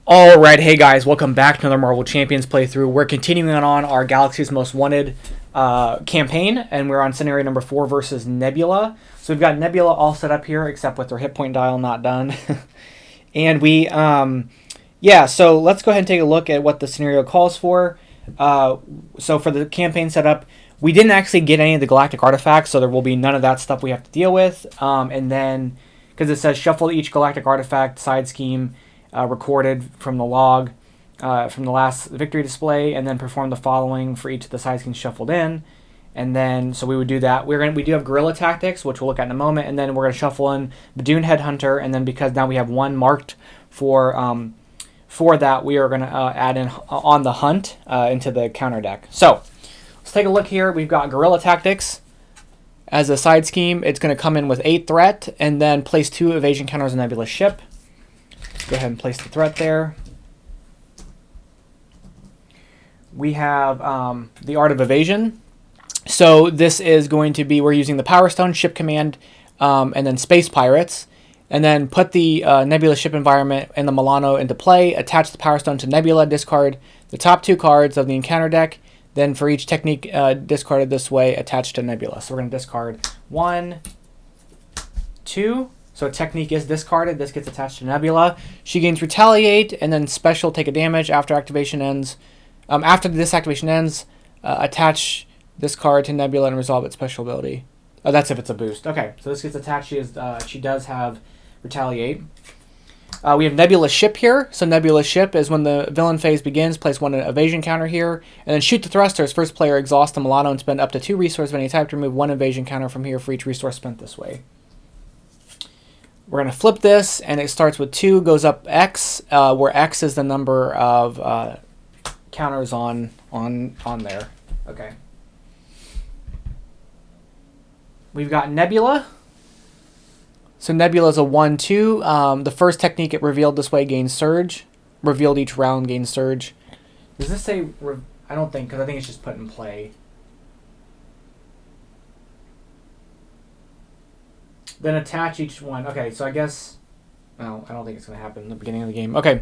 Alright, hey guys, welcome back to another Marvel Champions playthrough. We're continuing on our Galaxy's Most Wanted campaign, and we're on scenario number 4 versus Nebula. So we've got Nebula all set up here, except with her hit point dial not done. And so let's go ahead and take a look at what the scenario calls for. So for the campaign setup, we didn't actually get any of the galactic artifacts, so there will be none of that stuff we have to deal with. And then, because it says shuffle each galactic artifact side scheme recorded from the log from the last victory display, and then perform the following for each of the side schemes shuffled in. And then, so we would do that. We do have guerrilla tactics, which we'll look at in a moment, and then we're going to shuffle in Badoon Headhunter, and then because now we have one marked for that, we are going to add in on the hunt into the counter deck. So let's take a look here. We've got guerrilla tactics as a side scheme. It's going to come in with 8 threat, and then place 2 evasion counters on Nebula's ship. Go ahead and place the threat there. We have the Art of Evasion. So this is going to be, we're using the Power Stone, Ship Command, and then Space Pirates. And then put the Nebula ship environment and the Milano into play. Attach the Power Stone to Nebula. Discard the top 2 cards of the encounter deck. Then for each technique discarded this way, attach to Nebula. So we're going to discard 1, 2. So a technique is discarded. This gets attached to Nebula. She gains Retaliate, and then Special, take a damage after activation ends. After this activation ends, attach this card to Nebula and resolve its special ability. Oh, that's if it's a boost. Okay, so this gets attached. She does have Retaliate. We have Nebula's ship here. So Nebula's ship is when the villain phase begins, place 1 evasion counter here, and then shoot the thrusters. First player exhaust the Milano and spend up to 2 resources of any type to remove 1 evasion counter from here for each resource spent this way. We're going to flip this, and it starts with 2, goes up X, where X is the number of counters on there. Okay. We've got Nebula. So Nebula is a 1/2. The first technique it revealed this way gains Surge. Revealed each round gains Surge. Does this say... I don't think, because I think it's just put in play. Then attach each one. Okay, so I guess... No, I don't think it's going to happen in the beginning of the game. Okay.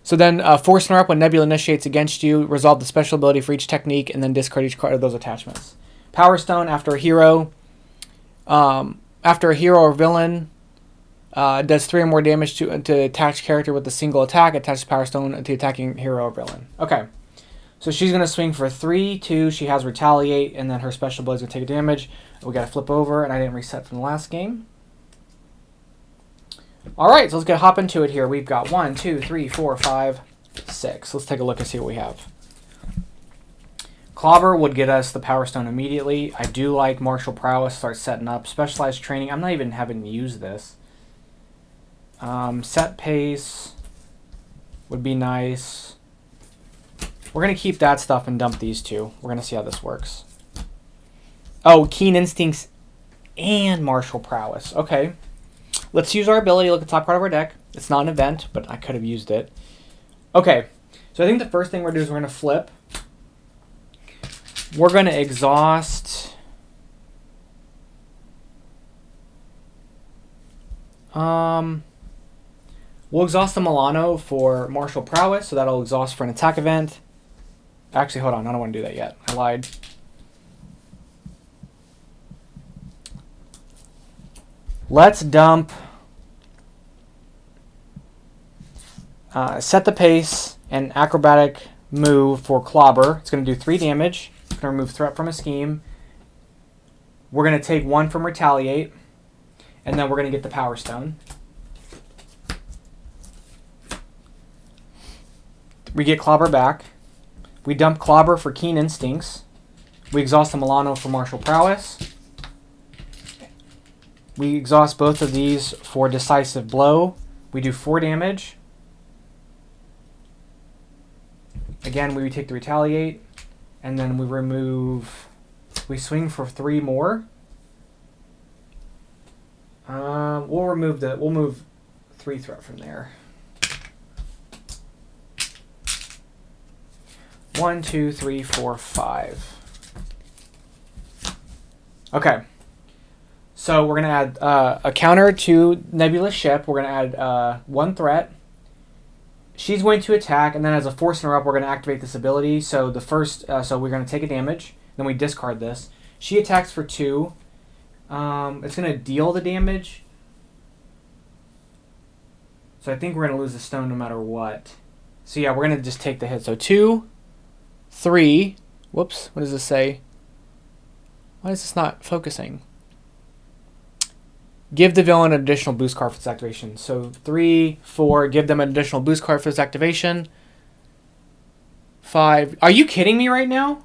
So then force her up when Nebula initiates against you. Resolve the special ability for each technique, and then discard each card of those attachments. Power Stone after a hero. After a hero or villain does 3 or more damage to attached character with a single attack. Attach Power Stone to attacking hero or villain. Okay. So she's going to swing for 3, 2. She has Retaliate, and then her special ability is going to take a damage. We got to flip over, and I didn't reset from the last game. All right, so let's hop into it here. We've got 1, 2, 3, 4, 5, 6. Let's take a look and see what we have. Clobber would get us the Power Stone immediately. I do like Martial Prowess, start setting up. Specialized Training, I'm not even having to use this. Set Pace would be nice. We're going to keep that stuff and dump these 2. We're going to see how this works. Oh, Keen Instincts and Martial Prowess. Okay. Let's use our ability. Look at the top part of our deck. It's not an event, but I could have used it. Okay. So I think the first thing we're going to do is we're going to flip. We're going to exhaust... We'll exhaust the Milano for Martial Prowess, so that'll exhaust for an attack event. Actually, hold on. I don't want to do that yet. I lied. Let's dump... set the pace and acrobatic move for Clobber. It's going to do 3 damage. It's going to remove threat from a scheme. We're going to take 1 from Retaliate, and then we're going to get the Power Stone. We get Clobber back. We dump Clobber for Keen Instincts. We exhaust the Milano for Martial Prowess. We exhaust both of these for Decisive Blow. We do 4 damage. Again, we take the Retaliate. And then we remove... We swing for 3 more. We'll move 3 threat from there. 1, 2, 3, 4, 5. Okay. So we're going to add a counter to Nebula's ship. We're going to add 1 threat. she's going to attack, and then as a force interrupt, we're going to activate this ability. So the first, so we're going to take a damage, then we discard this. She attacks for 2. It's going to deal the damage. So I think we're going to lose the stone no matter what. So yeah, we're going to just take the hit. So 2, 3. Whoops, what does this say? Why is this not focusing? Give the villain an additional boost card for its activation. So 3, 4, give them an additional boost card for its activation. 5. Are you kidding me right now?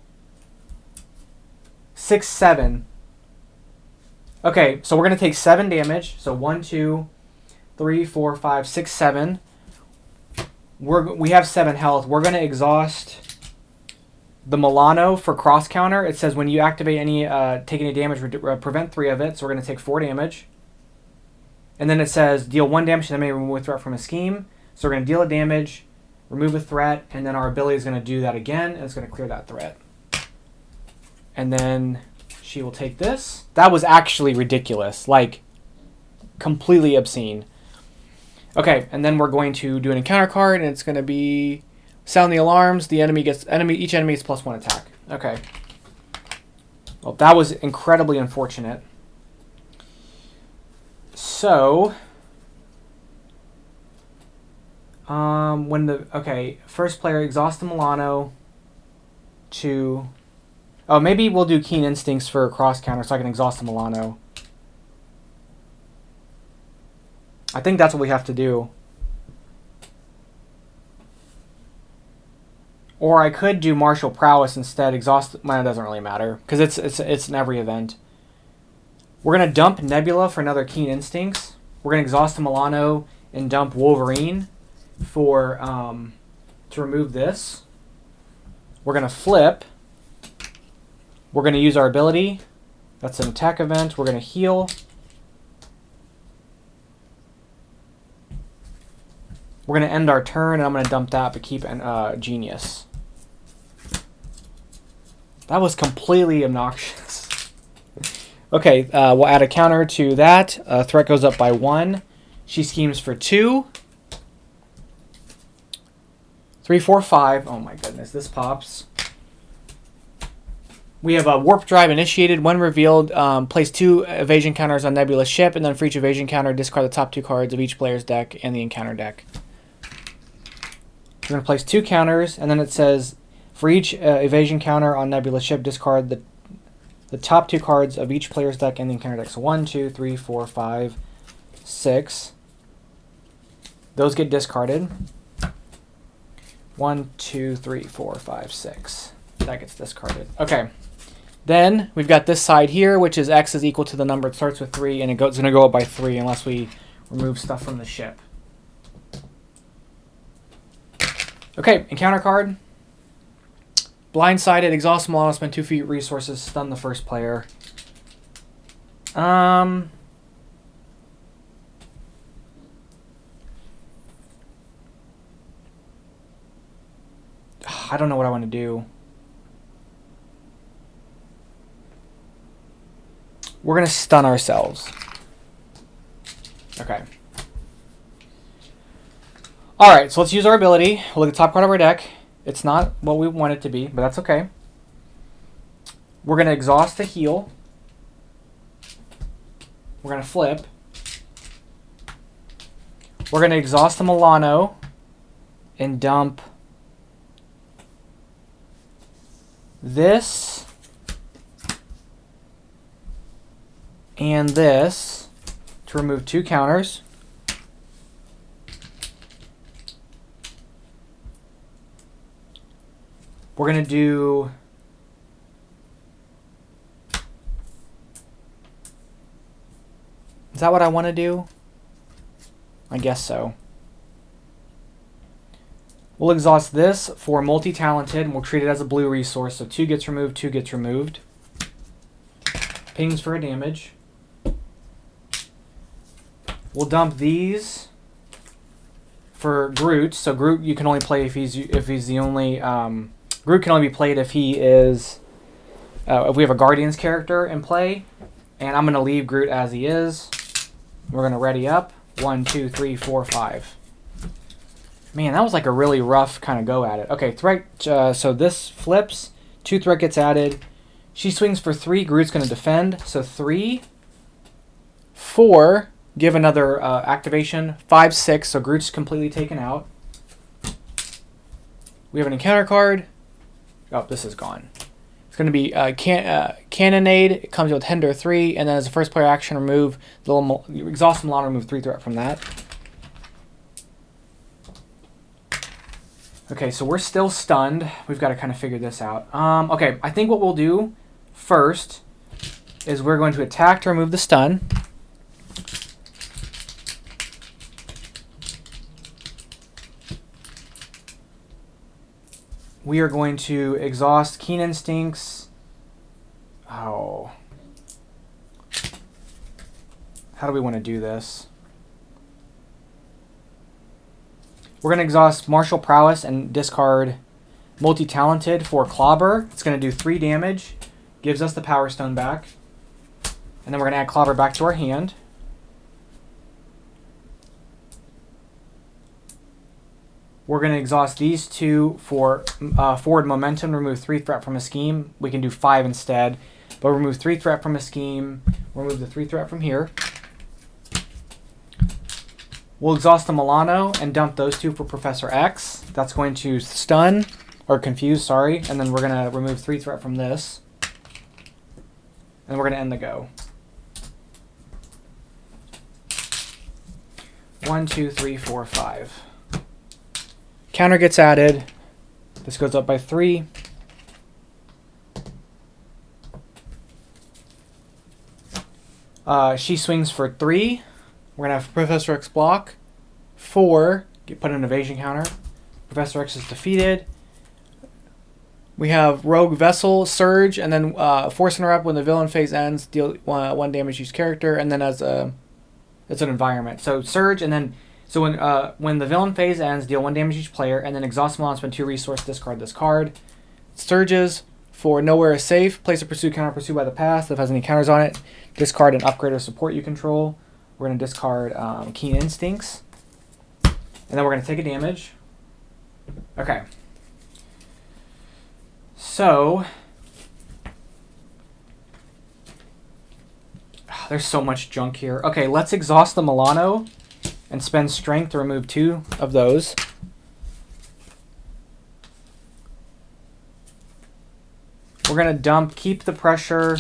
6, 7. Okay, so we're going to take 7 damage. So 1, 2, 3, 4, 5, 6, 7. We have 7 health. We're going to exhaust the Milano for cross counter. It says when you activate any, take any damage, prevent 3 of it. So we're going to take 4 damage. And then it says deal 1 damage and then may remove a threat from a scheme. So we're going to deal a damage, remove a threat, and then our ability is going to do that again, and it's going to clear that threat. And then she will take this. That was actually ridiculous. Like, completely obscene. Okay, and then we're going to do an encounter card, and it's going to be sound the alarms. The enemy gets each enemy gets +1 attack. Okay. Well, that was incredibly unfortunate. So, first player exhaust the Milano to, maybe we'll do Keen Instincts for a cross counter so I can exhaust the Milano. I think that's what we have to do. Or I could do Martial Prowess instead. Exhaust, well, it doesn't really matter because it's in every event. We're going to dump Nebula for another Keen Instincts. We're going to exhaust the Milano and dump Wolverine for to remove this. We're going to flip. We're going to use our ability. That's an attack event. We're going to heal. We're going to end our turn, and I'm going to dump that but keep Genius. That was completely obnoxious. Okay, we'll add a counter to that. Threat goes up by 1. She schemes for 2. 3, 4, 5. Oh my goodness, this pops. We have a Warp Drive initiated. When revealed, place 2 evasion counters on Nebula's ship, and then for each evasion counter, discard the top 2 cards of each player's deck and the encounter deck. We're going to place 2 counters, and then it says, for each evasion counter on Nebula's ship, discard the top 2 cards of each player's deck and the encounter deck. So 1, 2, 3, 4, 5, 6. Those get discarded. 1, 2, 3, 4, 5, 6. That gets discarded. Okay. Then we've got this side here, which is X is equal to the number. It starts with 3, and it's going to go up by 3 unless we remove stuff from the ship. Okay, encounter card. Blindsided, exhaust Milano, spend 2 feet resources, stun the first player. I don't know what I want to do. We're going to stun ourselves. Okay. Alright, so let's use our ability. We'll look at the top card of our deck. It's not what we want it to be, but that's okay. We're going to exhaust the heal. We're going to flip. We're going to exhaust the Milano and dump this and this to remove 2 counters. We're going to do is that what I want to do? I guess so. We'll exhaust this for Multitalented, and we'll treat it as a blue resource. So 2 gets removed, 2 gets removed. Pings for a damage. We'll dump these for Groot. So Groot you can only play if he's the only Groot can only be played if he is if we have a Guardians character in play. And I'm going to leave Groot as he is. We're going to ready up. 1, 2, 3, 4, 5. Man, that was like a really rough kind of go at it. Okay, threat. So this flips. 2 threat gets added. She swings for 3. Groot's going to defend. So 3, 4. Give another activation. 5, 6. So Groot's completely taken out. We have an encounter card. Oh, this is gone. It's going to be Cannonade. It comes with Hinder 3. And then as a first player action, remove the little exhaust Milano, remove 3 threat from that. Okay, so we're still stunned. We've got to kind of figure this out. Okay, I think what we'll do first is we're going to attack to remove the stun. We are going to exhaust Keen Instincts. Oh. How do we want to do this? We're going to exhaust Martial Prowess and discard Multitalented for Clobber. It's going to do 3 damage. Gives us the Power Stone back. And then we're going to add Clobber back to our hand. We're going to exhaust these 2 for forward momentum. Remove 3 threat from a scheme. We can do 5 instead. But remove 3 threat from a scheme. Remove the 3 threat from here. We'll exhaust the Milano and dump those 2 for Professor X. That's going to stun, or confuse, sorry. And then we're going to remove 3 threat from this. And we're going to end the go. 1, 2, 3, 4, 5. Counter gets added. This goes up by 3. She swings for 3. We're going to have Professor X block. 4, put an evasion counter. Professor X is defeated. We have Rogue Vessel, Surge, and then Force Interrupt when the villain phase ends. Deal 1 damage to each character, and then as it's an environment. So Surge, and then so when the villain phase ends, deal 1 damage to each player, and then exhaust Milan, spend 2 resource, discard this card. Surges for Nowhere is Safe. Place a pursuit counter pursued by the past. If it has any counters on it, discard an upgrade or support you control. We're going to discard Keen Instincts. And then we're going to take a damage. Okay. So, there's so much junk here. Okay, let's exhaust the Milano and spend strength to remove 2 of those. We're going to dump, keep the pressure,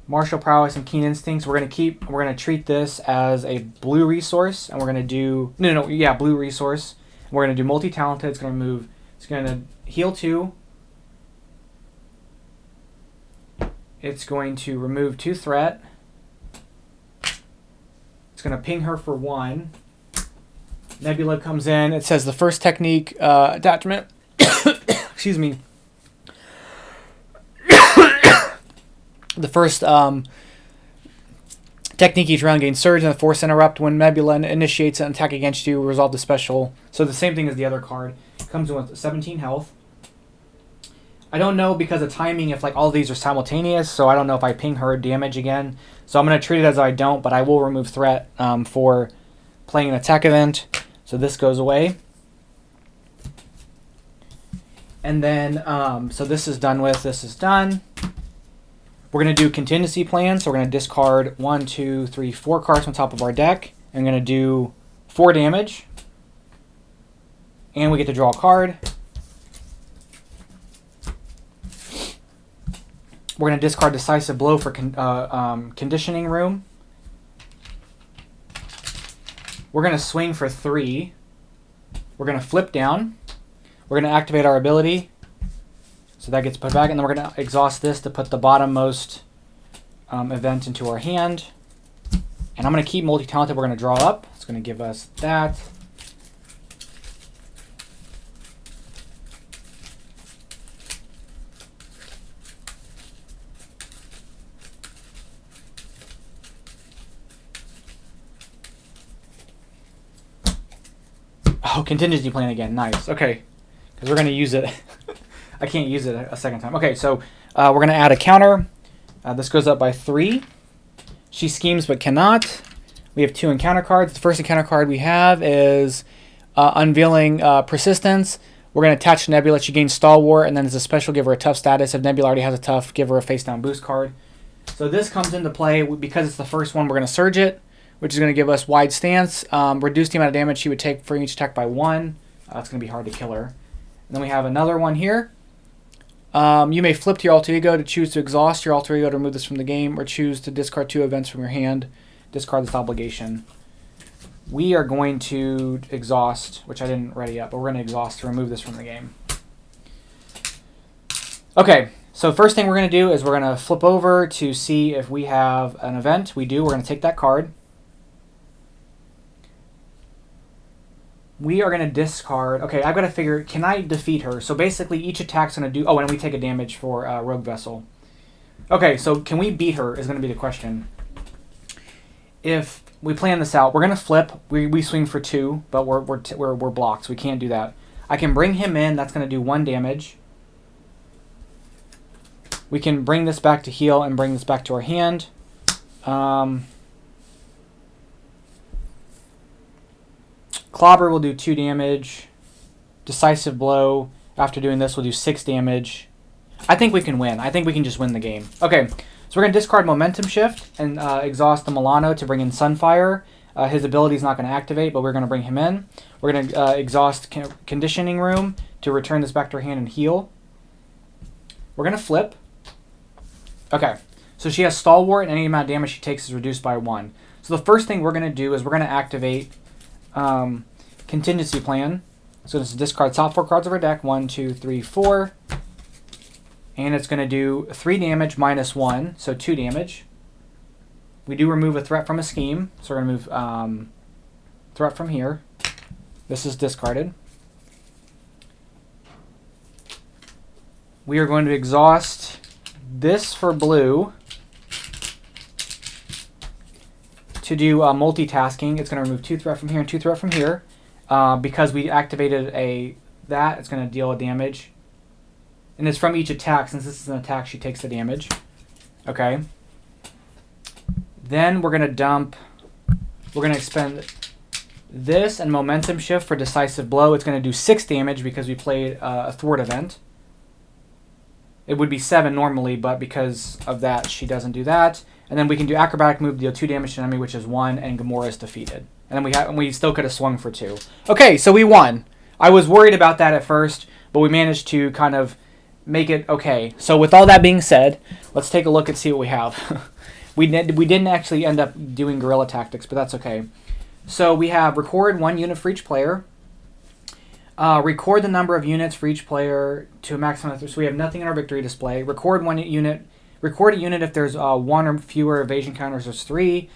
Martial Prowess and Keen Instincts. We're going to treat this as a blue resource, and we're going to do, blue resource. We're going to do Multi-Talented. It's going to heal 2. It's going to remove 2 threat. It's going to ping her for 1. Nebula comes in. It says the first technique attachment. Excuse me. The first technique each round gains Surge and the Force Interrupt. When Nebula initiates an attack against you, resolve the special. So the same thing as the other card. Comes in with 17 health. I don't know because of timing if like all of these are simultaneous, so I don't know if I ping her damage again. So I'm going to treat it as I don't, but I will remove threat for playing an attack event. So this goes away. And then, so this is done with, this is done. We're going to do contingency plan, so we're going to discard 1, 2, 3, 4 cards on top of our deck. I'm going to do 4 damage. And we get to draw a card. We're going to discard Decisive Blow for Conditioning Room. We're going to swing for 3. We're going to flip down. We're going to activate our ability. So that gets put back. And then we're going to exhaust this to put the bottommost event into our hand. And I'm going to keep Multi-Talented. We're going to draw up. It's going to give us that. Oh, contingency plan again. Nice. Okay. Because we're going to use it. I can't use it a second time. Okay, so we're going to add a counter. This goes up by 3. She schemes but cannot. We have 2 encounter cards. The first encounter card we have is Unveiling Persistence. We're going to attach Nebula. She gains Stalwart, and then as a special, give her a tough status. If Nebula already has a tough, give her a face-down boost card. So this comes into play because it's the first one. We're going to Surge it, which is going to give us Wide Stance. Reduce the amount of damage she would take for each attack by 1. That's going to be hard to kill her. And then we have another one here. You may flip to your alter ego to choose to exhaust your alter ego to remove this from the game, or choose to discard 2 events from your hand. Discard this obligation. We are going to exhaust, which I didn't ready up, but we're going to exhaust to remove this from the game. Okay, so first thing we're going to do is we're going to flip over to see if we have an event. We do. We're going to take that card. We are going to discard. Okay, I've got to figure, can I defeat her? So basically each attack's going to do, oh, and we take a damage for Rogue Vessel. Okay, so can we beat her is going to be the question. If we plan this out, we're going to flip. We swing for 2, but we're blocked, so we can't do that. I can bring him in. That's going to do 1 damage. We can bring this back to heal and bring this back to our hand. Clobber will do 2 damage. Decisive Blow, after doing this, will do 6 damage. I think we can win. I think we can just win the game. Okay, so we're going to discard Momentum Shift and exhaust the Milano to bring in Sunfire. His ability is not going to activate, but we're going to bring him in. We're going to exhaust Conditioning Room to return this back to her hand and heal. We're going to flip. Okay, so she has Stalwart, and any amount of damage she takes is reduced by 1. So the first thing we're going to do is we're going to activate Contingency Plan. So this is discard top 4 cards of our deck. 1, 2, 3, 4. And it's going to do 3 damage minus 1, so 2 damage. We do remove a threat from a scheme, so we're going to move threat from here. This is discarded. We are going to exhaust this for blue to do multitasking. It's going to remove 2 threat from here and 2 threat from here. Because we activated that, it's going to deal a damage. And it's from each attack. Since this is an attack, she takes the damage. Okay. Then we're going to expend this and Momentum Shift for Decisive Blow. It's going to do 6 damage because we played a Thwart event. It would be 7 normally, but because of that, she doesn't do that. And then we can do Acrobatic Move to deal 2 damage to an enemy, which is 1, and Gamora is defeated. And then we still could have swung for 2. Okay, so we won. I was worried about that at first, but we managed to kind of make it okay. So with all that being said, let's take a look and see what we have. we didn't actually end up doing guerrilla tactics, but that's okay. So we have record 1 unit for each player. Record the number of units for each player to a maximum. So we have nothing in our victory display. Record 1 unit. Record a unit if there's 1 or fewer evasion counters. There's 3.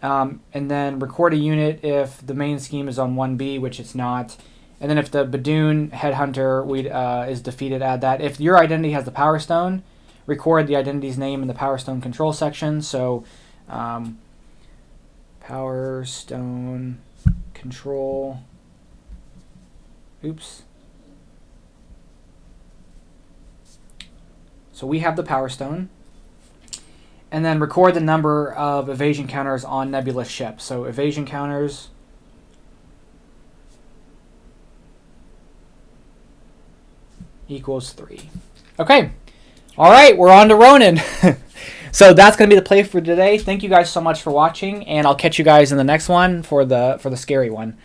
And then record a unit if the main scheme is on 1B, which it's not. And then if the Badoon Headhunter is defeated, add that. If your identity has the Power Stone, record the identity's name in the Power Stone control section. So Power Stone control. Oops. So we have the Power Stone. And then record the number of evasion counters on Nebula's ship. So evasion counters equals 3. Okay. All right, we're on to Ronin. So that's going to be the play for today. Thank you guys so much for watching, and I'll catch you guys in the next one for the scary one.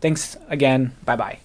Thanks again. Bye-bye.